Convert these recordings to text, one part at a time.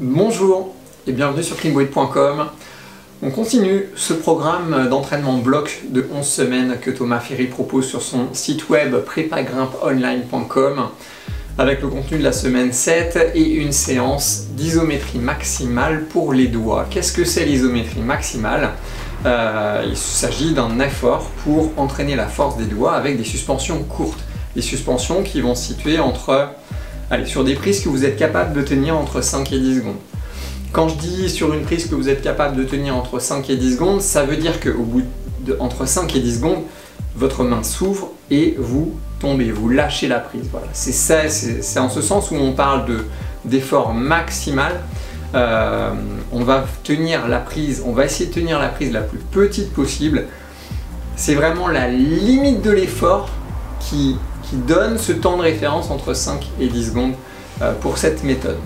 Bonjour et bienvenue sur cleanbreed.com. On continue ce programme d'entraînement bloc de 11 semaines que Thomas Ferry propose sur son site web prépagrimpeonline.com avec le contenu de la semaine 7 et une séance d'isométrie maximale pour les doigts. Qu'est-ce que c'est l'isométrie maximale? Il s'agit d'un effort pour entraîner la force des doigts avec des suspensions courtes. Des suspensions qui vont se situer sur des prises que vous êtes capable de tenir entre 5 et 10 secondes. Quand je dis sur une prise que vous êtes capable de tenir entre 5 et 10 secondes, ça veut dire qu'au bout entre 5 et 10 secondes, votre main s'ouvre et vous tombez, vous lâchez la prise. Voilà. C'est en ce sens où on parle d'effort maximal. On va tenir la prise, on va essayer de tenir la prise la plus petite possible. C'est vraiment la limite de l'effort qui donne ce temps de référence entre 5 et 10 secondes pour cette méthode.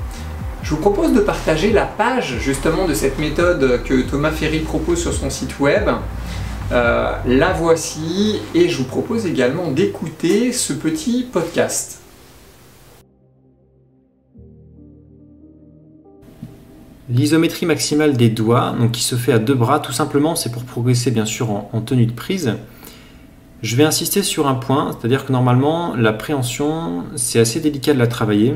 Je vous propose de partager la page justement de cette méthode que Thomas Ferry propose sur son site web. La voici et je vous propose également d'écouter ce petit podcast. L'isométrie maximale des doigts, donc qui se fait à deux bras, tout simplement, c'est pour progresser bien sûr en tenue de prise. Je vais insister sur un point, c'est-à-dire que normalement, la préhension, c'est assez délicat de la travailler.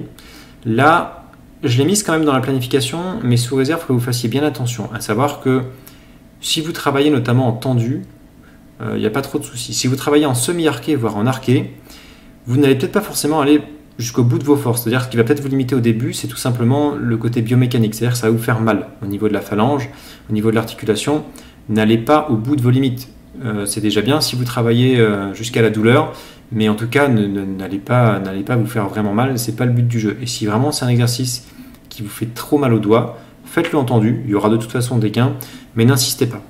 Là, je l'ai mise quand même dans la planification, mais sous réserve que vous fassiez bien attention, à savoir que si vous travaillez notamment en tendu, il n'y a pas trop de soucis. Si vous travaillez en semi-arqué, voire en arqué, vous n'allez peut-être pas forcément aller jusqu'au bout de vos forces. C'est-à-dire ce qui va peut-être vous limiter au début, c'est tout simplement le côté biomécanique. C'est-à-dire que ça va vous faire mal au niveau de la phalange, au niveau de l'articulation. N'allez pas au bout de vos limites. C'est déjà bien si vous travaillez jusqu'à la douleur, mais en tout cas, n'allez pas vous faire vraiment mal. Ce n'est pas le but du jeu. Et si vraiment c'est un exercice qui vous fait trop mal aux doigts, faites-le en tendu. Il y aura de toute façon des gains, mais n'insistez pas.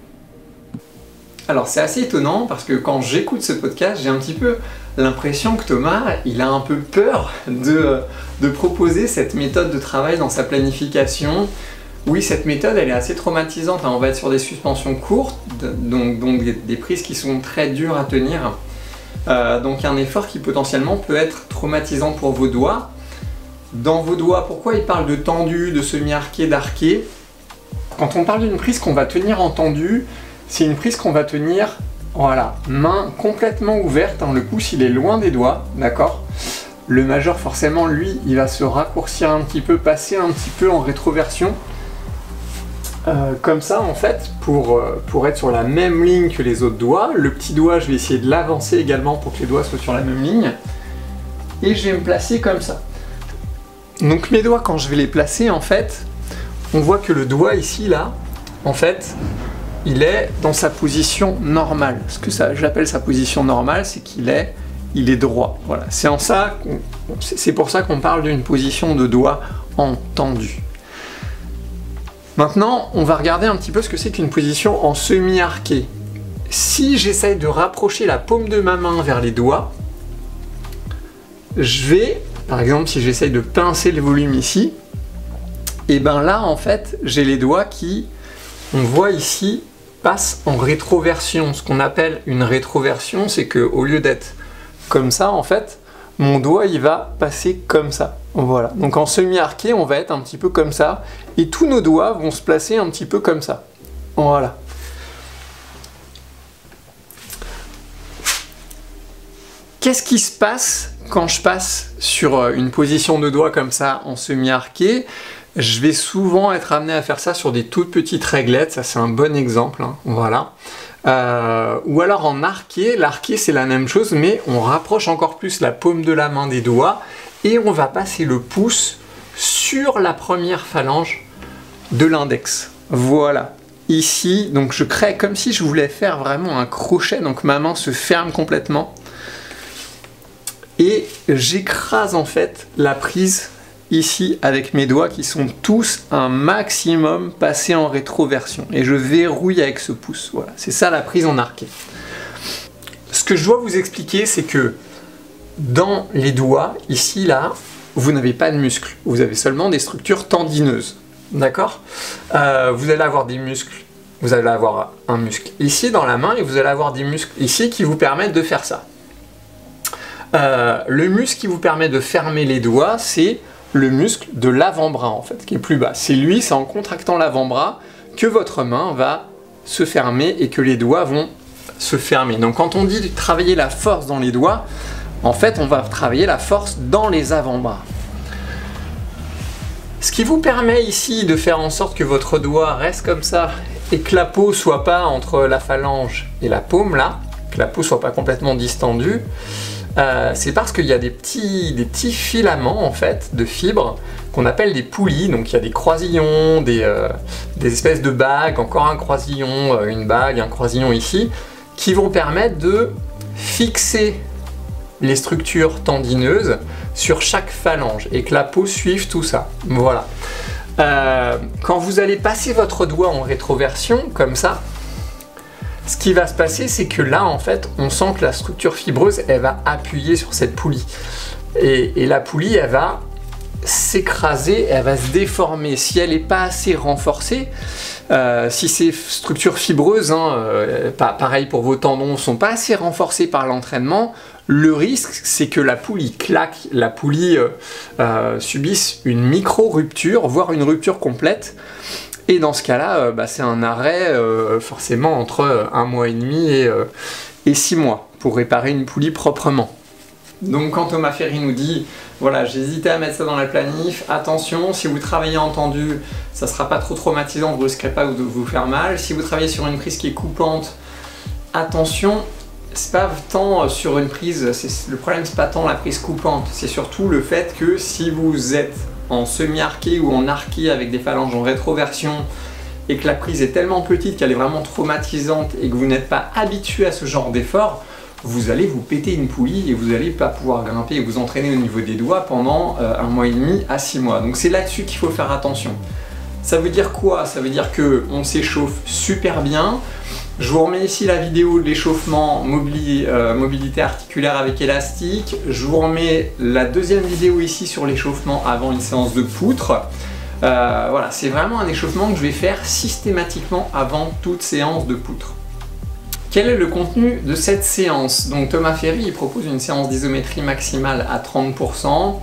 Alors c'est assez étonnant parce que quand j'écoute ce podcast, j'ai un petit peu l'impression que Thomas, il a un peu peur de proposer cette méthode de travail dans sa planification. Oui, cette méthode, elle est assez traumatisante. On va être sur des suspensions courtes, donc des prises qui sont très dures à tenir. Donc un effort qui potentiellement peut être traumatisant pour vos doigts. Dans vos doigts, pourquoi il parle de tendu, de semi-arqué, d'arqué? Quand on parle d'une prise qu'on va tenir en tendu, c'est une prise qu'on va tenir, voilà, main complètement ouverte, le pouce il est loin des doigts, d'accord? Le majeur forcément, lui, il va se raccourcir un petit peu, passer un petit peu en rétroversion, comme ça en fait, pour être sur la même ligne que les autres doigts. Le petit doigt, je vais essayer de l'avancer également pour que les doigts soient sur la même ligne, et je vais me placer comme ça. Donc mes doigts, quand je vais les placer, en fait, on voit que le doigt ici, là, en fait, il est dans sa position normale. Ce que j'appelle sa position normale, c'est qu'il est droit. Voilà. C'est pour ça qu'on parle d'une position de doigt en tendu. Maintenant, on va regarder un petit peu ce que c'est qu'une position en semi-arqué. Si j'essaye de rapprocher la paume de ma main vers les doigts, je vais, par exemple, si j'essaye de pincer le volume ici, et bien là, en fait, j'ai les doigts qui, on voit ici, passe en rétroversion. Ce qu'on appelle une rétroversion, c'est qu'au lieu d'être comme ça, en fait, mon doigt il va passer comme ça. Voilà. Donc en semi-arqué, on va être un petit peu comme ça, et tous nos doigts vont se placer un petit peu comme ça. Voilà. Qu'est-ce qui se passe quand je passe sur une position de doigt comme ça en semi-arqué? Je vais souvent être amené à faire ça sur des toutes petites réglettes, ça c'est un bon exemple, voilà. Ou alors en arqué, l'arqué c'est la même chose, mais on rapproche encore plus la paume de la main des doigts et on va passer le pouce sur la première phalange de l'index. Voilà. Ici, donc je crée comme si je voulais faire vraiment un crochet, donc ma main se ferme complètement. Et j'écrase en fait la prise ici avec mes doigts qui sont tous un maximum passés en rétroversion. Et je verrouille avec ce pouce. Voilà, c'est ça la prise en arqué. Ce que je dois vous expliquer, c'est que dans les doigts, ici, là, vous n'avez pas de muscles. Vous avez seulement des structures tendineuses. D'accord? Vous allez avoir des muscles. Vous allez avoir un muscle ici dans la main et vous allez avoir des muscles ici qui vous permettent de faire ça. Le muscle qui vous permet de fermer les doigts, c'est le muscle de l'avant-bras en fait, qui est plus bas. C'est lui, c'est en contractant l'avant-bras que votre main va se fermer et que les doigts vont se fermer. Donc quand on dit travailler la force dans les doigts, en fait on va travailler la force dans les avant-bras. Ce qui vous permet ici de faire en sorte que votre doigt reste comme ça et que la peau soit pas entre la phalange et la paume là, que la peau soit pas complètement distendue, c'est parce qu'il y a des petits filaments en fait de fibres qu'on appelle des poulies. Donc il y a des croisillons, des espèces de bagues, encore un croisillon, une bague, un croisillon ici, qui vont permettre de fixer les structures tendineuses sur chaque phalange et que la peau suive tout ça. Voilà. Quand vous allez passer votre doigt en rétroversion, comme ça, ce qui va se passer, c'est que là, en fait, on sent que la structure fibreuse, elle va appuyer sur cette poulie. Et la poulie, elle va s'écraser, elle va se déformer. Si elle n'est pas assez renforcée, si ces structures fibreuses, pareil pour vos tendons, ne sont pas assez renforcées par l'entraînement, le risque, c'est que la poulie claque, la poulie subisse une micro-rupture, voire une rupture complète. Et dans ce cas-là, c'est un arrêt forcément entre 1 mois et demi et 6 mois pour réparer une poulie proprement. Donc quand Thomas Ferry nous dit, voilà, j'hésitais à mettre ça dans la planif, attention, si vous travaillez en tendu, ça ne sera pas trop traumatisant, vous ne risquerez pas de vous faire mal. Si vous travaillez sur une prise qui est coupante, attention, c'est pas tant sur une prise, le problème c'est pas tant la prise coupante, c'est surtout le fait que si vous êtes en semi-arqué ou en arqué avec des phalanges en rétroversion et que la prise est tellement petite qu'elle est vraiment traumatisante et que vous n'êtes pas habitué à ce genre d'effort, vous allez vous péter une poulie et vous n'allez pas pouvoir grimper et vous entraîner au niveau des doigts pendant 1 mois et demi à 6 mois. Donc c'est là-dessus qu'il faut faire attention. Ça veut dire quoi? Ça veut dire qu'on s'échauffe super bien. Je vous remets ici la vidéo de l'échauffement mobilité articulaire avec élastique. Je vous remets la deuxième vidéo ici sur l'échauffement avant une séance de poutre. Voilà, c'est vraiment un échauffement que je vais faire systématiquement avant toute séance de poutre. Quel est le contenu de cette séance? Donc Thomas Ferry il propose une séance d'isométrie maximale à 30%.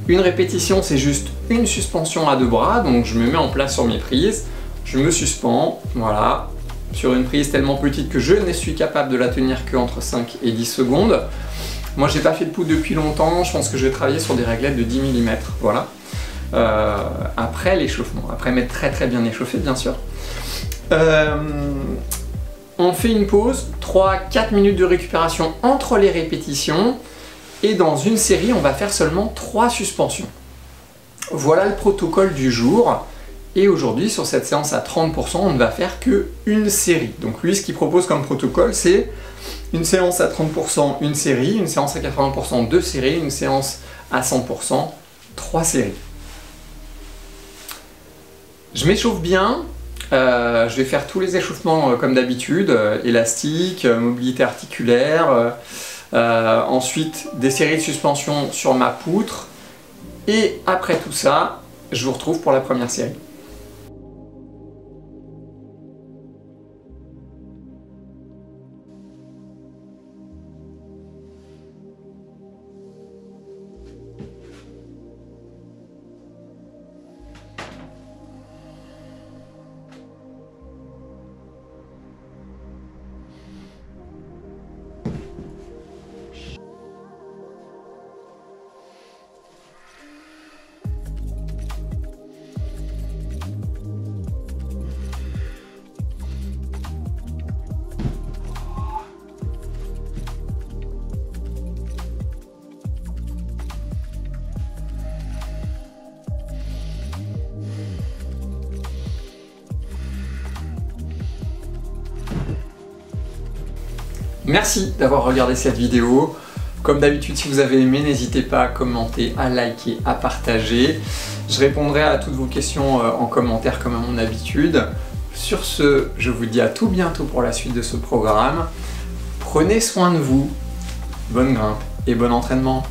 Une répétition, c'est juste une suspension à 2 bras. Donc je me mets en place sur mes prises. Je me suspends, voilà, sur une prise tellement petite que je ne suis capable de la tenir qu'entre 5 et 10 secondes. Moi j'ai pas fait de poutre depuis longtemps, je pense que je vais travailler sur des réglettes de 10 mm, voilà. Après l'échauffement, après m'être très bien échauffé bien sûr. On fait une pause, 3-4 minutes de récupération entre les répétitions et dans une série on va faire seulement 3 suspensions. Voilà le protocole du jour. Et aujourd'hui, sur cette séance à 30%, on ne va faire qu'une série. Donc lui, ce qu'il propose comme protocole, c'est une séance à 30%, une série, une séance à 80%, 2 séries, une séance à 100%, 3 séries. Je m'échauffe bien, je vais faire tous les échauffements comme d'habitude, élastique, mobilité articulaire, ensuite des séries de suspension sur ma poutre, et après tout ça, je vous retrouve pour la première série. Merci d'avoir regardé cette vidéo. Comme d'habitude, si vous avez aimé, n'hésitez pas à commenter, à liker, à partager. Je répondrai à toutes vos questions en commentaire comme à mon habitude. Sur ce, je vous dis à tout bientôt pour la suite de ce programme. Prenez soin de vous, bonne grimpe et bon entraînement.